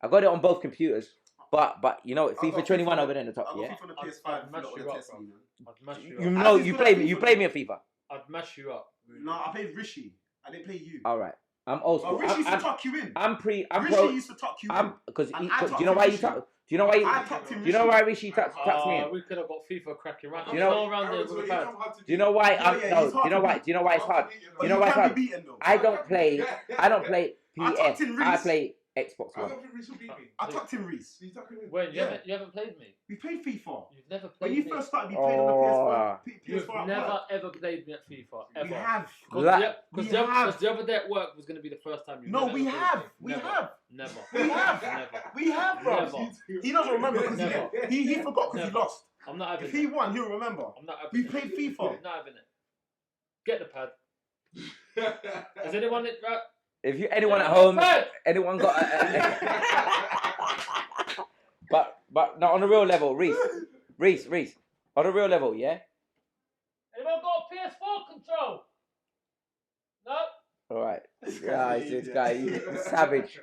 I got it on both computers, but you know, I got FIFA 21 FIFA over there in the top. I got Yeah. FIFA on the I'd PS5 if mash you you don't up, test bro. me, man. I'd mash you You up. know, As you is play good me. at You FIFA, play though. me on FIFA. I'd mash you up. No, I played Rishi. I didn't play you. All right. I'm old school. But Rishi used to I'm tuck you in. I'm Rishi pro. used to tuck you in. I'm because And do I you tucked know in why you Rishi. tuck? Do you know why? I tucked him Do you know Rishi. why Rishi tucks me in? We could have got FIFA cracking right. You know- go around there with a pad. Do you know why? Yeah, I'm yeah, no. he's Do hard you know to why? beat. Do you know why it's hard? But You know you why it's can hard? be beaten though. I don't play I tucked PS. in I Reese. play Xbox I One. don't think Reese will beat me. I tucked in Reese. He's not gonna- When Yeah. you haven't played me. We played FIFA. You've never When played you me. first started, you played on the PS4. You've PS4 at never work. ever played me at FIFA ever. We have. La- Because we have. the other day at work was going to be the first time you. No, we have. We Never. have. Never. We have. Never. We have, bro. Never. He doesn't remember because Never. he forgot because he Never. lost. I'm not having If it. he won, he'll remember. I'm not having We it. played FIFA. I'm not having it. Get the pad. Has anyone If you anyone at home, Pad! anyone got? But no, on a real level, Reese, on a real level, yeah. Anyone got a PS4 control? No. All right, guys, this guy, he's savage.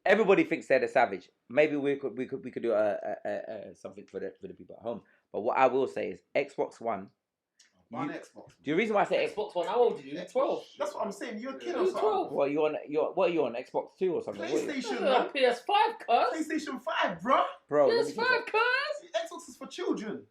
Everybody thinks they're the savage. Maybe we could do something for the people at home. But what I will say is Xbox One. On Xbox. The reason why I say Xbox One. How old are you? 12. That's what I'm saying. You're a kid or You're something. 12. What are you on Xbox 2 or something? What are you- PlayStation, Yeah, man. PS5, cuz. PlayStation 5, bro. Bro, let me see PS5, cuz. Xbox is for children.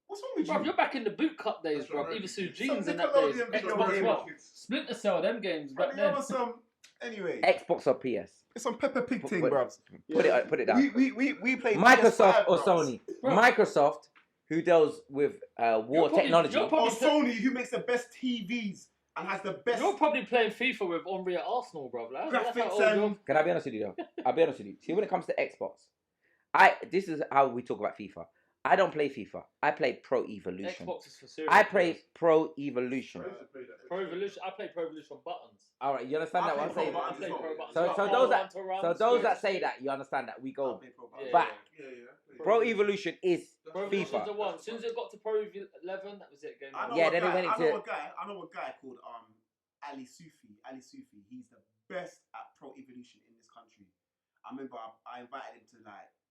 What's wrong with Bro, you? you're back in the boot cut days, That's bro. right. Even Sue Some Jeans in that days. Nickelodeon video Xbox game. One. Splinter Cell, them games Bro, back you then. know some. Anyway, Xbox or PS. it's some Peppa Pig thing, Put- bro. Put it down. We play Microsoft PS5, or bruv. Sony. Bro. Microsoft, who deals with war probably- technology. you're Or Sony, who makes the best TVs and has the best. You're probably playing FIFA with Henri at Arsenal, bro. Like, that's how Graphics old and- you're. Can I be honest with you though? I'll be honest with you. See, when it comes to Xbox, this is how we talk about FIFA. I don't play FIFA. I play Pro Evolution. Xbox is for serious. I play Pro Evolution. Pro Evolution. I play Pro Evolution on buttons. All right, you understand I that what I'm play saying? Pro I buttons play as well. Pro buttons. So- Like, so oh, those that- one to run, So those that square. say that, you understand that we I go. play Pro Yeah, buttons. Back. Yeah. Pro Evolution is Pro FIFA. Evolution's the one. As soon as it got to Pro 11, that was it. Game I over. know Yeah, a then it guy. went I into- know a guy called Ali Sufi. Ali Sufi. He's the best at Pro Evolution in this country. I remember I invited him to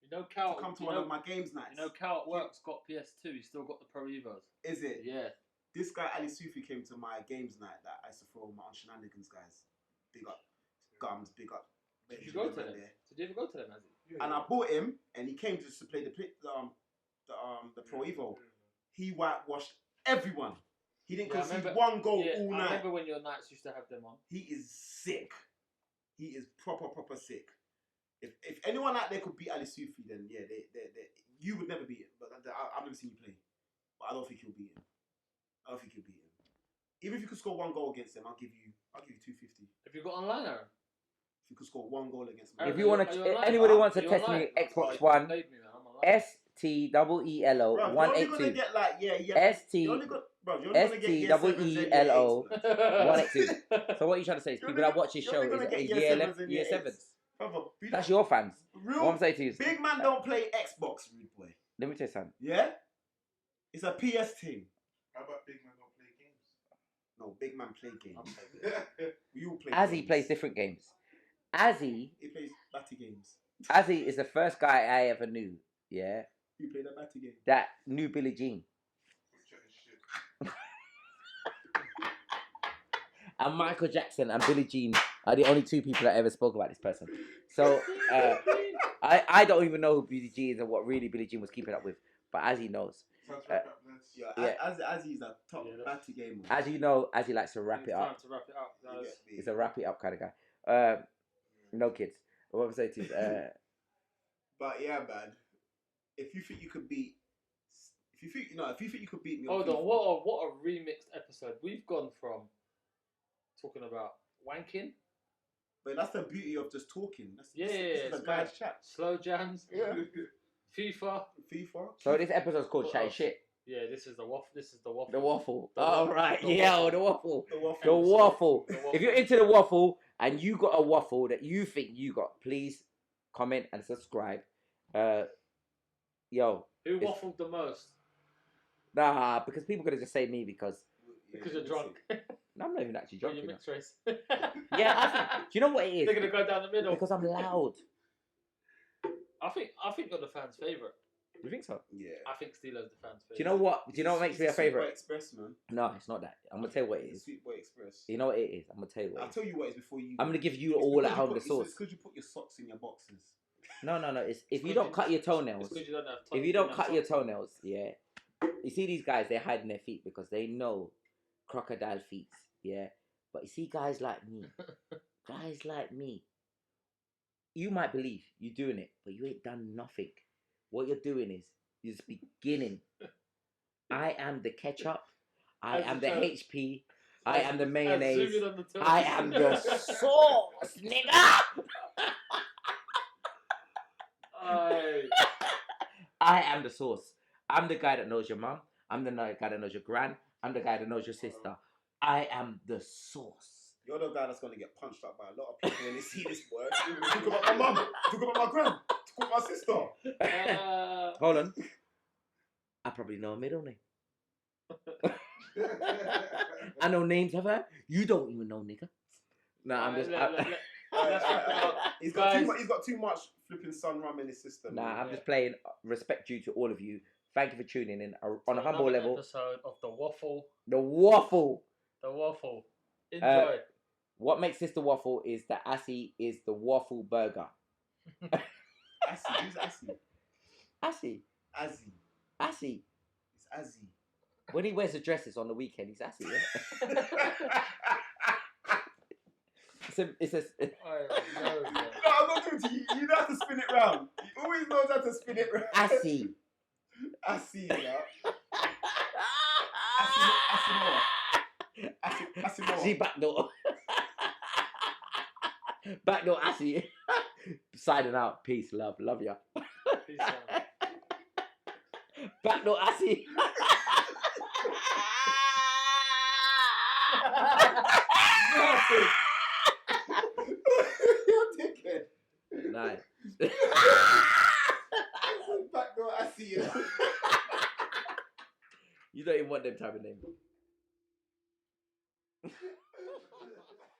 You know, Cal. come to you one know, of my games nights. You know, Cal at work's got PS2. He's still got the Pro Evos. Is it? Yeah. This guy Ali Sufi came to my games night that I used to throw my on shenanigans guys. Big up Gums, big up. Did you go to them? Benjamin there. Did you ever go to them, Azzy? And I bought him, and he came just to play the Pro Evo. He whitewashed everyone. He didn't Yeah, I concede remember- one goal Yeah, all I night. remember when your nights used to have them on. He is sick. He is proper sick. If anyone out there could beat Ali Sufi, then yeah, they you would never beat him. But I've never seen you play. But I don't think you'll beat him. Even if you could score one goal against him, I'll give you 250. Have you got online, Aaron? If you could score one goal against him. Aaron, If you want are you to, online? anybody wants to Are you test online? me, Xbox Oh, One, you played me, man. I'm online. STEELO Bro, you're only gonna 182. get like you're only gonna get year sevens and year STEELO eights, 182. So what are you trying to say? Is You're people only that watch this you're show only gonna is get year year 11, sevens and year year sevens. eights. Brother, That's your fans. real What I'm saying to you is, big man don't play Xbox, rude boy. let me tell you something. Yeah, it's a PS thing. How about big man don't play No, big man play games. games? We all play. Azzy games. plays different games. Azzy He plays batty games. is the first guy I ever knew, yeah, You play that batty game. that knew Billie Jean. Shit. And Michael Jackson and Billie Jean are the only two people that ever spoke about this person. So I don't even know who Billie Jean is and what really Billie Jean was keeping up with. But as he knows, Sounds right up, lads. Yeah, Yeah. as he's a top Yeah, batty gamer. as you know, as he likes to wrap It's it time up. to wrap it up, You guys. get me? He's a wrap it up kind of guy. No kids. What I'm saying to you, But yeah, man. If you think you could beat, if you think you could beat me. Hold FIFA, on, what a remixed episode. We've gone from talking about wanking But that's the beauty of just talking. This Yeah, is a it's guy's mad. chat. Slow jams. Yeah. FIFA. So this episode's called What Chatting else? Shit. Yeah, this is the waffle. This is the waffle. The waffle. The All waffle. right. The Yeah, waffle. the waffle. The waffle. The waffle. The waffle. If you're into the waffle and you got a waffle that you think you got, please comment and subscribe. Yo. Who waffled the most? Nah, because people could have just say me because Because you're drunk. I'm not even actually Or drunk. you're You know. mixed race. Yeah, I think, do you know what it is? They're gonna go down the middle. Because I'm loud. I think you're the fans' favourite. You think so? Yeah. I think Steelo's the fans' favourite. Do you know what? Do you know what makes me a Sweet Boy favourite? Express, man. No, it's not that. I'm gonna tell you what it It's is. Sweet Boy Express. You know what it is? I'm gonna tell you what I'll it is. tell you what it is before you. I'm gonna give you It's all because at you home the put- sauce. It's because you put your socks in your boxes. No. It's if you It's don't good cut your It's toenails. because you don't have If you don't cut your toenails, yeah. You see these guys, they're hiding their feet because they know crocodile feet, yeah. But you see guys like me, you might believe you're doing it, but you ain't done nothing. What you're doing is you're just beginning. I am the ketchup. I am the HP. I am the mayonnaise. I am the sauce, nigga. I am the sauce. I'm the guy that knows your mum. I'm the guy that knows your gran. I'm the guy that knows your sister. I am the sauce. You're the guy that's gonna get punched up by a lot of people when they see this boy. Talk about my mum. Talk about my gran. Talk about my sister. Hold on. I probably know a middle name. I know names of her. You don't even know, nigga. No, I'm just. He's Guys. got too much flipping sun rum in his system. Nah, man. I'm just playing respect due to all of you. Thank you for tuning in on a humble Another level. episode of the waffle. The waffle. The waffle. Enjoy. What makes this the waffle is that Assy is the waffle burger. Assy, who's Assy? Assy. Azzy. Assy. It's Azzy. When he wears the dresses on the weekend, he's Assy. Yeah? it's a I know, man. No, I'm not doing it to you. You know how to spin it round. He always knows how to spin it round. Assy. Assy, you know. Assy Assy backdoor. Backdoor Assy. Signing out. Peace, love ya. Peace out. Backdoor Assy. You're a dickhead. Nice. Backdoor Assy, you know. You don't even want them type of name.